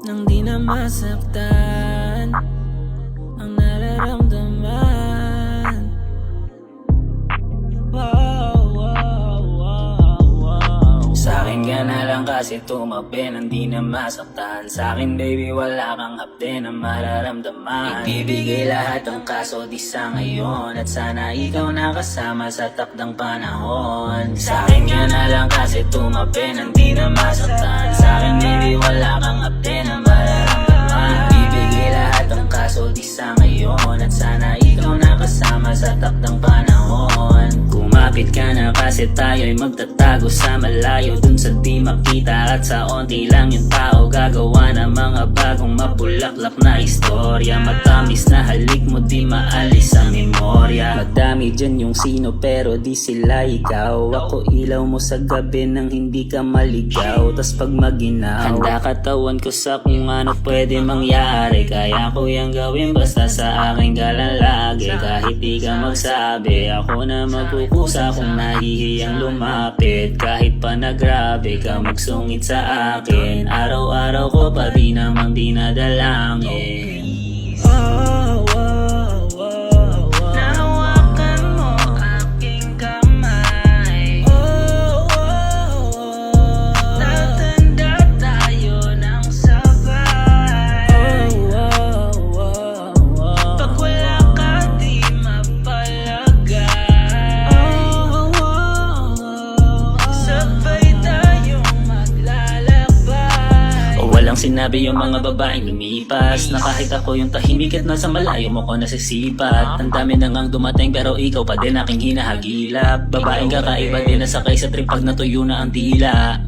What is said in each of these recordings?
nang di na masaktan ang nararamdaman. Sa'kin ka na lang kasi tumabi nang di na masaktan. Sa'kin baby wala kang hapde na mararamdaman. Ibibigay lahat ang kaso di sa ngayon, at sana ikaw nakasama sa takdang panahon. Sa'kin ka na lang kasi tumabi nang di na masaktan. Sa'kin baby wala kang hapde na mararamdaman. Ibibigay lahat ang kaso di sa ngayon, at sana ikaw nakasama sa takdang panahon. Kumapit ka na kasi tayo'y magtatago sa malayo, dun sa di makita at sa onti lang yung tao gagawa ng mga bagong mabulaklak na istorya. Matamis na halik mo di maalis sa memorya. Madami dyan yung sino pero di sila ikaw. Ako ilaw mo sa gabi nang hindi ka maligaw. Tas pag maginaw, handa katawan ko sa kung ano pwede mangyari. Kaya ko yung gawin basta sa akin galang lagi. Kahit di ka magsabi, ako na magkukusa kung nahihiyang lumapit. Kahit pa na grabe ka magsungit sa akin, araw-araw ko pa di namang dinadalangin. Nahawakan mo aking kamay, tatanda tayo ng sabay. Pag wala ka di mapalagay, sabay tayong maglalakbay. Walang sinabi yung mga babaeng lumipas, na kahit ako yung tahimik at nasa malayo mo ko nasisipat. Ang dami na ngang dumating pero ikaw pa din aking hinahagilap. Babaeng kakaiba din nasakay sa trip pag natuyo na ang tila.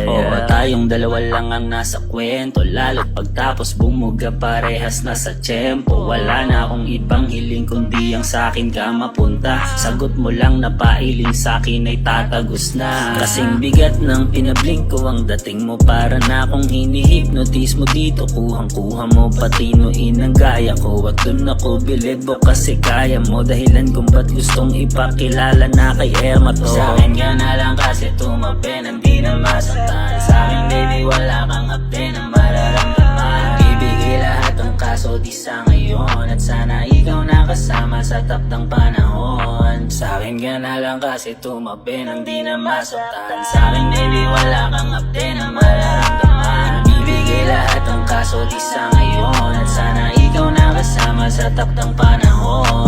Oo, tayong dalawa lang ang nasa kwento, lalo't pagtapos bumuga parehas na sa tiyempo. Wala na akong ibang hiling kundi ang sakin ka mapunta. Sagot mo lang na pailing sakin ay tatagos na. Kasing bigat ng pinablink ko ang dating mo, para na akong hinihipnotis mo dito. Kuhang-kuha mo patinuin ang gaya ko, at dun ako bilibo kasi kaya mo. Dahilan kung ba't gustong ipakilala na kay Emma to. Sa'kin ka na lang kasi tumabi nang di na masaktan. Sa'kin baby wala kang hapde na mararamdaman. Ibigay lahat ang kaso di sa ngayon, at sana ikaw nakasama sa takdang panahon. Sa'kin ka na lang kasi tumabi nang di na masaktan. Sa'kin baby wala kang hapde na mararamdaman. Ibigay lahat ang kaso di sa ngayon, at sana ikaw nakasama sa takdang panahon.